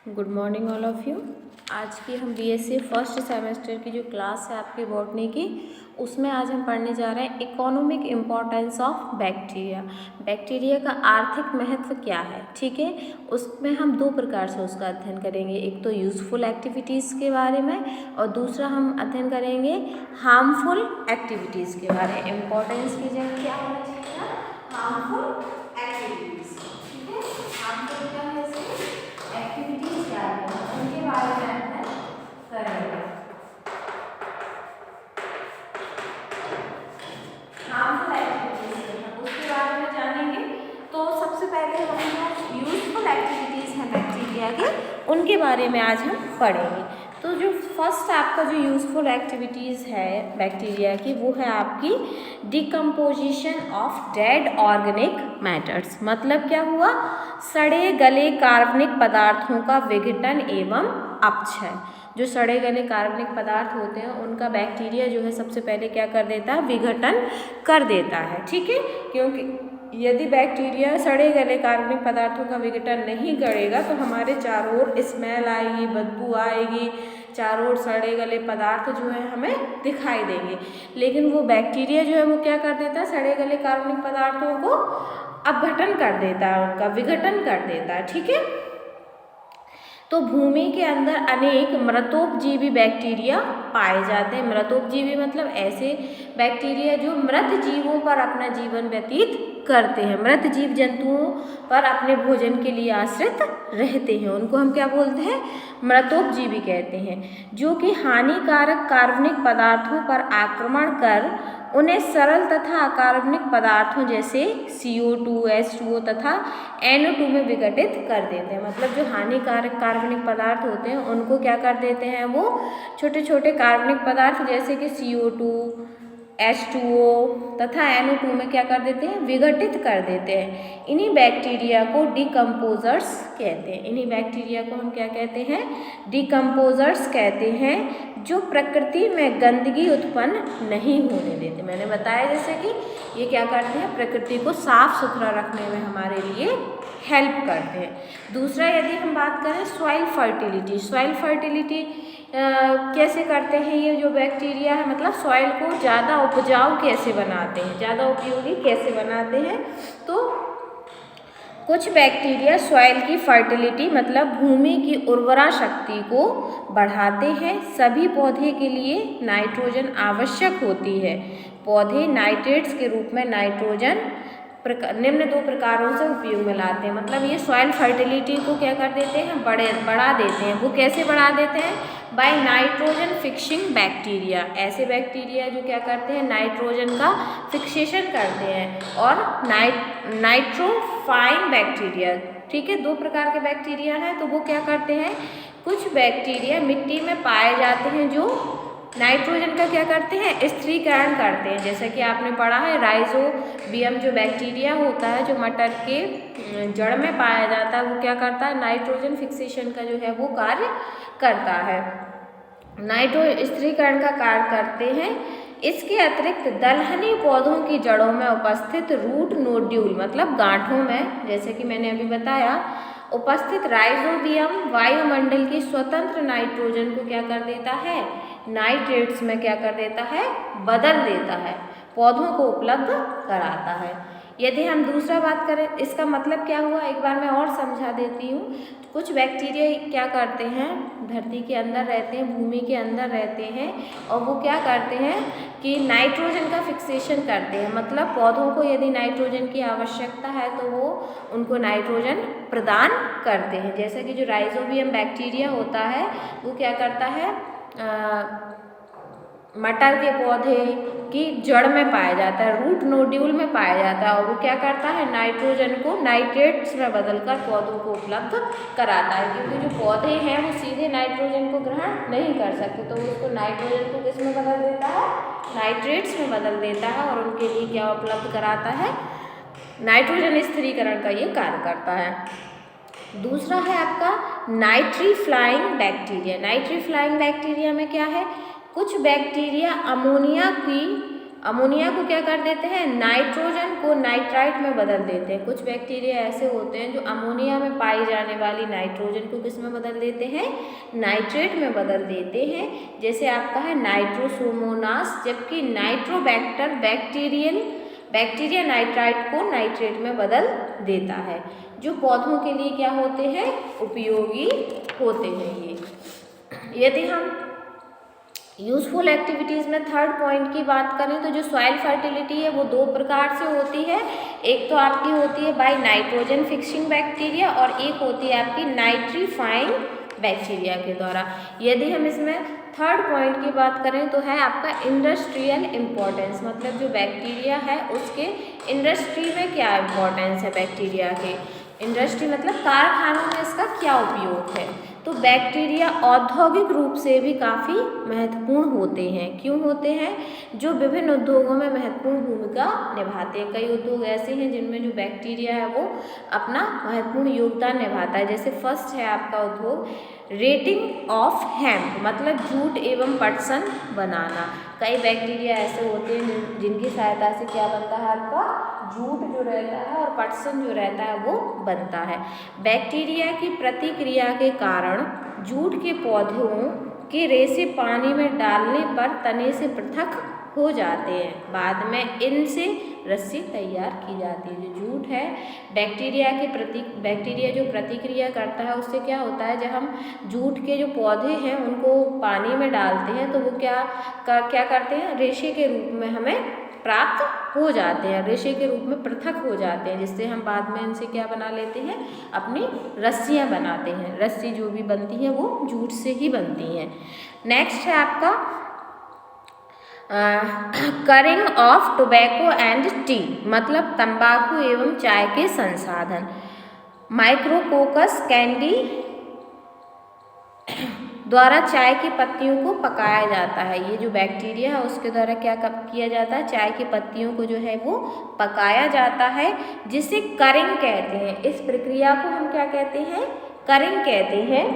Good morning all of you. आज की हम बीएससी फर्स्ट सेमेस्टर की जो क्लास है आपकी बॉटनी की, उसमें आज हम पढ़ने जा रहे हैं economic importance of bacteria. Bacteria का आर्थिक महत्व क्या है, ठीक है। उसमें हम दो प्रकार से उसका अध्ययन करेंगे, एक तो यूज़फुल एक्टिविटीज़ के बारे में और दूसरा हम अध्ययन करेंगे हार्मफुल एक्टिविटीज़ के बारे में। इम्पोर्टेंस की जगह क्या होना चाहिए, हार्मफुल एक्टिविटीज़, ठीक है। हार्मफुल क्या है, एक्टिविटीज क्या है उनके बारे में अध्ययन करेंगे। हार्मफुल एक्टिविटीज है उसके बारे में जानेंगे। तो सबसे पहले हम जो यूजफुल एक्टिविटीज हैं बैक्टीरिया के, उनके बारे में आज हम पढ़ेंगे। तो जो फर्स्ट आपका जो यूजफुल एक्टिविटीज़ है बैक्टीरिया की, वो है आपकी decomposition of dead organic matters. मतलब क्या हुआ, सड़े गले कार्बनिक पदार्थों का विघटन एवं अपक्षय। जो सड़े गले कार्बनिक पदार्थ होते हैं उनका बैक्टीरिया जो है सबसे पहले क्या कर देता है, विघटन कर देता है, ठीक है। क्योंकि यदि बैक्टीरिया सड़े गले कार्बनिक पदार्थों का विघटन नहीं करेगा तो हमारे चारों ओर स्मेल आएगी, बदबू आएगी, चारों ओर सड़े गले पदार्थ जो है हमें दिखाई देंगे। लेकिन वो बैक्टीरिया जो है वो क्या कर देता है, सड़े गले कार्बनिक पदार्थों को अपघटन कर देता है, उनका विघटन कर देता है, ठीक है। तो भूमि के अंदर अनेक मृतोपजीवी बैक्टीरिया पाए जाते हैं। मृतोपजीवी मतलब ऐसे बैक्टीरिया जो मृत जीवों पर अपना जीवन व्यतीत करते हैं, मृत जीव जंतुओं पर अपने भोजन के लिए आश्रित रहते हैं, उनको हम क्या बोलते हैं, मृतोपजीवी कहते हैं। जो कि हानिकारक कार्बनिक पदार्थों पर आक्रमण कर उन्हें सरल तथा अकार्बनिक पदार्थों जैसे CO2, H2O तथा NO2 में विघटित कर देते हैं। मतलब जो हानिकारक कार्बनिक पदार्थ होते हैं उनको क्या कर देते हैं, वो छोटे छोटे कार्बनिक पदार्थ जैसे कि CO2, H2O तथा NO2 में क्या कर देते हैं, विघटित कर देते हैं। इन्हीं बैक्टीरिया को डिकम्पोजर्स कहते हैं। इन्हीं बैक्टीरिया को हम क्या कहते हैं, डिकम्पोजर्स कहते हैं, जो प्रकृति में गंदगी उत्पन्न नहीं होने देते। मैंने बताया जैसे कि ये क्या करते हैं, प्रकृति को साफ सुथरा रखने में हमारे लिए हेल्प करते हैं। दूसरा यदि हम बात करें सॉइल फर्टिलिटी, सॉइल फर्टिलिटी कैसे करते हैं ये जो बैक्टीरिया है, मतलब सॉइल को ज़्यादा उपजाऊ कैसे बनाते हैं, ज़्यादा उपयोगी कैसे बनाते हैं। तो कुछ बैक्टीरिया सॉइल की फर्टिलिटी मतलब भूमि की उर्वरा शक्ति को बढ़ाते हैं। सभी पौधे के लिए नाइट्रोजन आवश्यक होती है। पौधे नाइट्रेट्स के रूप में नाइट्रोजन निम्न दो प्रकारों से उपयोग में लाते हैं। मतलब ये सॉइल फर्टिलिटी को क्या कर देते हैं, बढ़ा देते हैं। वो कैसे बढ़ा देते हैं, बाय नाइट्रोजन फिक्सिंग बैक्टीरिया। ऐसे बैक्टीरिया जो क्या करते हैं, नाइट्रोजन का फिक्सेशन करते हैं। और नाइट्रोफाइन बैक्टीरिया, ठीक है, दो प्रकार के बैक्टीरिया हैं। तो वो क्या करते हैं, कुछ बैक्टीरिया मिट्टी में पाए जाते हैं जो नाइट्रोजन का क्या करते हैं, स्थिरीकरण करते हैं। जैसा कि आपने पढ़ा है राइजोबियम जो बैक्टीरिया होता है, जो मटर के जड़ में पाया जाता है, वो क्या करता है, नाइट्रोजन फिक्सेशन का जो है वो कार्य करता है, नाइट्रो स्थिरीकरण का कार्य करते हैं। इसके अतिरिक्त दलहनी पौधों की जड़ों में उपस्थित रूट नोड्यूल मतलब गांठों में, जैसे कि मैंने अभी बताया, उपस्थित राइजोबियम वायुमंडल की स्वतंत्र नाइट्रोजन को क्या कर देता है, नाइट्रेट्स में क्या कर देता है, बदल देता है, पौधों को उपलब्ध कराता है। यदि हम दूसरा बात करें, इसका मतलब क्या हुआ, एक बार मैं और समझा देती हूँ। कुछ बैक्टीरिया क्या करते हैं, धरती के अंदर रहते हैं, भूमि के अंदर रहते हैं, और वो क्या करते हैं कि नाइट्रोजन का फिक्सेशन करते हैं। मतलब पौधों को यदि नाइट्रोजन की आवश्यकता है तो वो उनको नाइट्रोजन प्रदान करते हैं। जैसे कि जो राइजोबियम बैक्टीरिया होता है वो क्या करता है, मटर के पौधे की जड़ में पाया जाता है, रूट नोड्यूल में पाया जाता है, और वो क्या करता है, नाइट्रोजन को नाइट्रेट्स में बदलकर पौधों को उपलब्ध कराता है। क्योंकि जो पौधे हैं वो सीधे नाइट्रोजन को ग्रहण नहीं कर सकते, तो वो उसको नाइट्रोजन को किस में बदल देता है, नाइट्रेट्स में बदल देता है, और उनके लिए क्या उपलब्ध कराता है, नाइट्रोजन स्थिरीकरण का ये कार्य करता है। दूसरा है आपका नाइट्रीफ्लाइंग बैक्टीरिया। नाइट्रीफ्लाइंग बैक्टीरिया में क्या है, कुछ बैक्टीरिया अमोनिया को क्या कर देते हैं, नाइट्रोजन को नाइट्राइट में बदल देते हैं। कुछ बैक्टीरिया ऐसे होते हैं जो अमोनिया में पाई जाने वाली नाइट्रोजन को किस में बदल देते हैं, नाइट्रेट में बदल देते हैं। जैसे आपका है नाइट्रोसोमोनास, जबकि नाइट्रोबैक्टर बैक्टीरिया नाइट्राइट को नाइट्रेट में बदल देता है, जो पौधों के लिए क्या होते हैं, उपयोगी होते हैं ये। यदि हम यूजफुल एक्टिविटीज़ में थर्ड पॉइंट की बात करें तो जो सॉइल फर्टिलिटी है वो दो प्रकार से होती है। एक तो आपकी होती है बाय नाइट्रोजन फिक्सिंग बैक्टीरिया और एक होती है आपकी नाइट्रीफाइंग बैक्टीरिया के द्वारा। यदि हम इसमें थर्ड पॉइंट की बात करें तो है आपका इंडस्ट्रियल इम्पोर्टेंस, मतलब जो बैक्टीरिया है उसके इंडस्ट्री में क्या इम्पोर्टेंस है बैक्टीरिया के। इंडस्ट्री मतलब कारखानों में इसका क्या उपयोग है। तो बैक्टीरिया औद्योगिक रूप से भी काफ़ी महत्वपूर्ण होते हैं। क्यों होते हैं, जो विभिन्न उद्योगों में महत्वपूर्ण भूमिका निभाते हैं। कई उद्योग ऐसे हैं जिनमें जो बैक्टीरिया है वो अपना महत्वपूर्ण योगदान निभाता है। जैसे फर्स्ट है आपका उद्योग रेटिंग ऑफ हेम्प, मतलब जूट एवं पटसन बनाना। कई बैक्टीरिया ऐसे होते हैं जिनकी सहायता से क्या बनता है, आपका जूट जो रहता है और पटसन जो रहता है वो बनता है। बैक्टीरिया की प्रतिक्रिया के कारण जूट के पौधों के रेशे पानी में डालने पर तने से पृथक हो जाते हैं। बाद में इनसे रस्सी तैयार की जाती है। जो जूट है बैक्टीरिया जो प्रतिक्रिया करता है उससे क्या होता है, जब हम जूट के जो पौधे हैं उनको पानी में डालते हैं तो वो क्या करते हैं, रेशे के रूप में हमें प्राप्त हो जाते हैं, रेशे के रूप में पृथक हो जाते हैं, जिससे हम बाद में इनसे क्या बना लेते हैं, अपनी रस्सियाँ बनाते हैं। रस्सी जो भी बनती है वो जूट से ही बनती हैं। नेक्स्ट है आपका करिंग ऑफ टोबैको एंड टी, मतलब तंबाकू एवं चाय के संसाधन। माइक्रोकोकस कैंडी द्वारा चाय की पत्तियों को पकाया जाता है। ये जो बैक्टीरिया है उसके द्वारा क्या किया जाता है, चाय की पत्तियों को जो है वो पकाया जाता है, जिसे करिंग कहते हैं। इस प्रक्रिया को हम क्या कहते हैं, करिंग कहते हैं।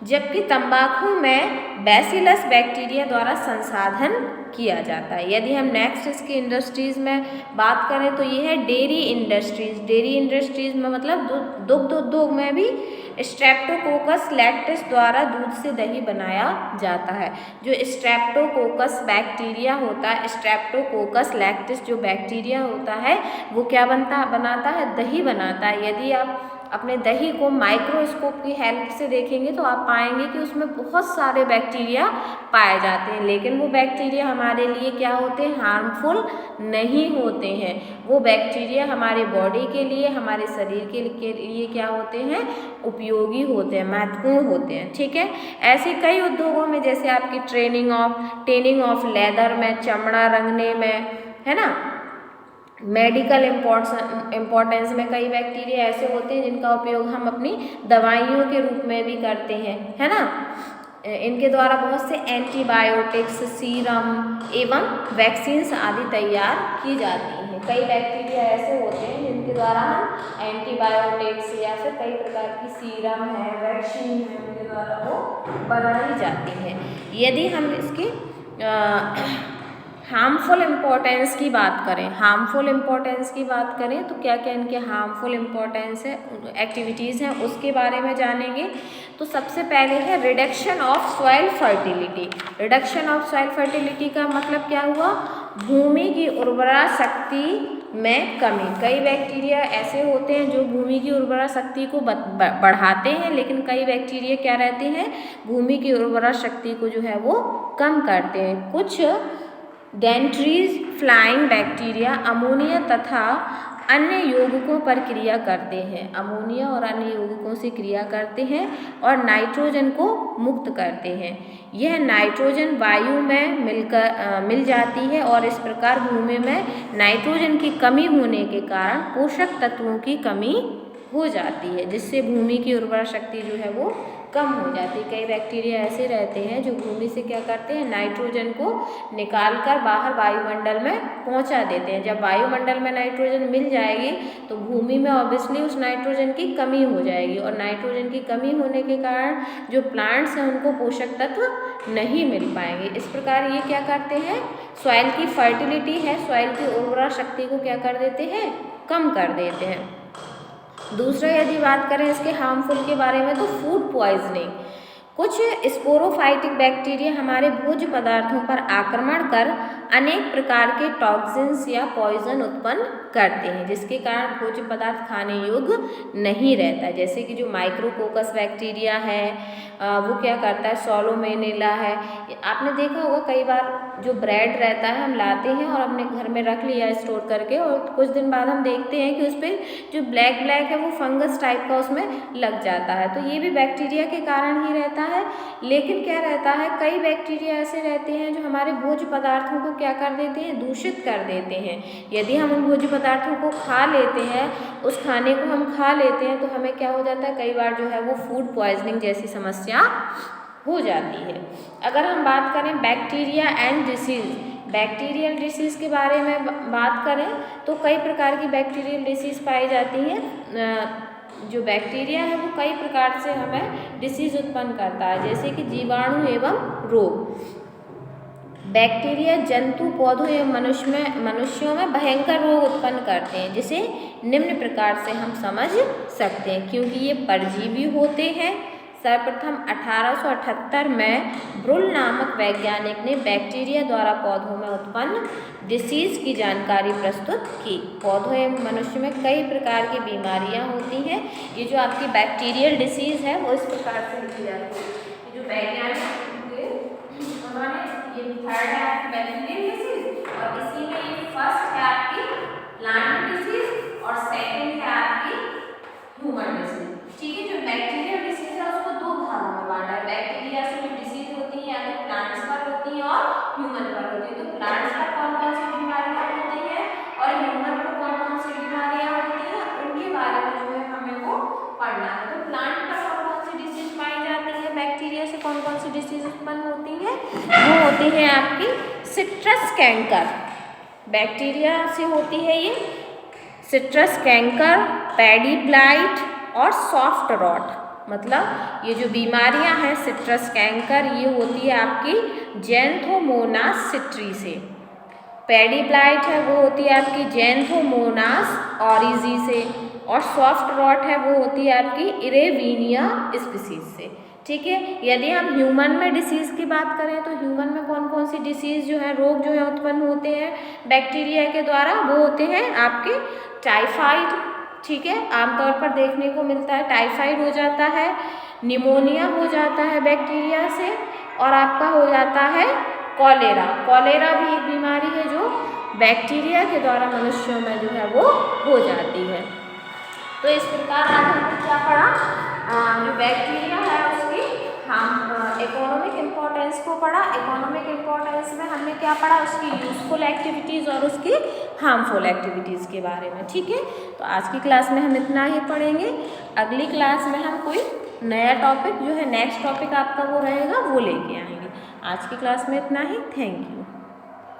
जबकि तंबाकू में बैसिलस बैक्टीरिया द्वारा संसाधन किया जाता है। यदि हम नेक्स्ट इसकी इंडस्ट्रीज़ में बात करें तो ये है डेयरी इंडस्ट्रीज़। डेयरी इंडस्ट्रीज़ में मतलब दुग्ध उद्योग में भी स्ट्रेप्टोकोकस लैक्टिस द्वारा दूध से दही बनाया जाता है। जो स्ट्रेप्टोकोकस बैक्टीरिया होता है, स्ट्रेप्टोकोकस लैक्टिस जो बैक्टीरिया होता है वो क्या बनाता है, दही बनाता है। यदि आप अपने दही को माइक्रोस्कोप की हेल्प से देखेंगे तो आप पाएंगे कि उसमें बहुत सारे बैक्टीरिया पाए जाते हैं, लेकिन वो बैक्टीरिया हमारे लिए क्या होते हैं, हार्मफुल नहीं होते हैं। वो बैक्टीरिया हमारे बॉडी के लिए, हमारे शरीर के लिए क्या होते हैं, उपयोगी होते हैं, महत्वपूर्ण होते हैं। ठीक है, ऐसे कई उद्योगों में जैसे आपकी टेनिंग ऑफ लेदर में, चमड़ा रंगने में, है ना, मेडिकल इम्पोर्टेंस में कई बैक्टीरिया ऐसे होते हैं जिनका उपयोग हम अपनी दवाइयों के रूप में भी करते हैं, है ना। इनके द्वारा बहुत से एंटीबायोटिक्स, सीरम एवं वैक्सीन्स आदि तैयार की जाती हैं। कई बैक्टीरिया ऐसे होते हैं जिनके द्वारा हम एंटीबायोटिक्स या फिर कई प्रकार की सीरम है, वैक्सीन है, उनके द्वारा वो बनाई जाती हैं। यदि हम इसकी हार्मफुल इम्पोर्टेंस की बात करें तो क्या क्या इनके हार्मफुल इम्पोर्टेंस है, एक्टिविटीज़ हैं, उसके बारे में जानेंगे। तो सबसे पहले है reduction of soil fertility. Reduction of soil fertility का मतलब क्या हुआ, भूमि की उर्वरा शक्ति में कमी। कई बैक्टीरिया ऐसे होते हैं जो भूमि की उर्वरा शक्ति को बढ़ाते हैं, लेकिन कई बैक्टीरिया क्या रहते हैं, भूमि की उर्वरा शक्ति को जो है वो कम करते हैं। कुछ डेंट्रीज फ्लाइंग बैक्टीरिया अमोनिया तथा अन्य यौगिकों पर क्रिया करते हैं, अमोनिया और अन्य यौगिकों से क्रिया करते हैं और नाइट्रोजन को मुक्त करते हैं। यह नाइट्रोजन वायु में मिल जाती है और इस प्रकार भूमि में नाइट्रोजन की कमी होने के कारण पोषक तत्वों की कमी हो जाती है, जिससे भूमि की उर्वरा शक्ति जो है वो कम हो जाती है। कई बैक्टीरिया ऐसे रहते हैं जो भूमि से क्या करते हैं, नाइट्रोजन को निकाल कर बाहर वायुमंडल में पहुंचा देते हैं। जब वायुमंडल में नाइट्रोजन मिल जाएगी तो भूमि में ऑब्वियसली उस नाइट्रोजन की कमी हो जाएगी, और नाइट्रोजन की कमी होने के कारण जो प्लांट्स हैं उनको पोषक तत्व नहीं मिल पाएंगे। इस प्रकार ये क्या करते हैं, सॉइल की फर्टिलिटी है, सॉइल की उर्वरा शक्ति को क्या कर देते हैं, कम कर देते हैं। दूसरा यदि बात करें इसके हार्मफुल के बारे में, तो फूड पॉइजनिंग। कुछ स्पोरोफाइटिक बैक्टीरिया हमारे भोज्य पदार्थों पर आक्रमण कर अनेक प्रकार के टॉक्सिन्स या पॉइजन उत्पन्न करते हैं, जिसके कारण भोज्य पदार्थ खाने योग्य नहीं रहता है। जैसे कि जो माइक्रोकोकस बैक्टीरिया है वो क्या करता है, सॉलोमेनेला है। आपने देखा होगा कई बार जो ब्रेड रहता है हम लाते हैं और अपने घर में रख लिया स्टोर करके, और कुछ दिन बाद हम देखते हैं कि उस पर जो ब्लैक ब्लैक है वो फंगस टाइप का उसमें लग जाता है। तो ये भी बैक्टीरिया के कारण ही रहता है। लेकिन क्या रहता है, कई बैक्टीरिया ऐसे रहते हैं जो हमारे भोज्य पदार्थों को क्या कर देते हैं, दूषित कर देते हैं। यदि हम उन भोज्य पदार्थों को खा लेते हैं, उस खाने को हम खा लेते हैं, तो हमें क्या हो जाता है, कई बार जो है वो फूड पॉइजनिंग जैसी समस्या हो जाती है। अगर हम बात करें bacteria and disease, bacterial disease के बारे में बात करें तो कई प्रकार की बैक्टीरियल डिसीज़ पाई जाती हैं। जो बैक्टीरिया है वो कई प्रकार से हमें डिसीज़ उत्पन्न करता है, जैसे कि जीवाणु एवं रोग। बैक्टीरिया जंतु, पौधों एवं मनुष्यों में भयंकर रोग उत्पन्न करते हैं, जिसे निम्न प्रकार से हम समझ सकते हैं। क्योंकि ये परजीवी होते हैं, सर्वप्रथम 1878 में ब्रुल नामक वैज्ञानिक ने बैक्टीरिया द्वारा पौधों में उत्पन्न डिसीज़ की जानकारी प्रस्तुत की। पौधों एवं मनुष्य में कई प्रकार की बीमारियां होती हैं। ये जो आपकी बैक्टीरियल डिसीज़ है वो इस प्रकार से लिखी जाती है। ये जो वैज्ञानिक उन्होंने, ये थर्ड है आपकी बैक्टीरियल डिसीज़, और इसी में ये फर्स्ट है आपकी प्लांट डिसीज़ और सेकेंड है आपकी ह्यूमन डिसीज़। ठीक है, जो बैक्टीरियल डिसीज़ है उसको दो भागों में बांटा है। बैक्टीरिया से जो डिसीज़ होती है या तो प्लांट्स पर होती है और ह्यूमन पर होती है। तो प्लांट्स पर कौन कौन सी बीमारियां होती हैं और ह्यूमन पर कौन कौन सी बीमारियां होती हैं, उनके बारे में जो है हमें वो पढ़ना है। तो प्लांट पर कौन कौन सी डिसीज़ पाई जाती है, बैक्टीरिया से कौन कौन सी डिसीज़ उत्पन्न होती है, वो होती है आपकी सिट्रस कैंकर। बैक्टीरिया से होती है ये सिट्रस कैंकर, पैडी ब्लाइट और सॉफ्ट रॉट। मतलब ये जो बीमारियां हैं सिट्रस कैंकर, ये होती है आपकी ज़ैंथोमोनास सिट्री से। पैडी ब्लाइट है वो होती है आपकी ज़ैंथोमोनास ऑरिजी से, और सॉफ्ट रॉट है वो होती है आपकी इरेविनिया स्पीसीज से। ठीक है, यदि हम ह्यूमन में डिसीज़ की बात करें तो ह्यूमन में कौन कौन सी डिसीज़ जो है, रोग जो है उत्पन्न होते हैं बैक्टीरिया के द्वारा, वो होते हैं आपके टाइफाइड। ठीक है, आमतौर पर देखने को मिलता है, टाइफाइड हो जाता है, निमोनिया हो जाता है बैक्टीरिया से, और आपका हो जाता है कॉलेरा। कॉलेरा भी एक बीमारी है जो बैक्टीरिया के द्वारा मनुष्यों में जो है वो हो जाती है। तो इस प्रकार आज हमने क्या पढ़ा, जो बैक्टीरिया है उसकी हम इकोनॉमिक इम्पोर्टेंस को पढ़ा। इकोनॉमिक इम्पोर्टेंस में हमने क्या पढ़ा, उसकी यूज़फुल एक्टिविटीज़ और उसकी हार्मफुल एक्टिविटीज़ के बारे में। ठीक है, तो आज की क्लास में हम इतना ही पढ़ेंगे। अगली क्लास में हम कोई नया टॉपिक जो है, नेक्स्ट टॉपिक आपका वो रहेगा, वो लेके आएंगे। आज की क्लास में इतना ही। Thank you.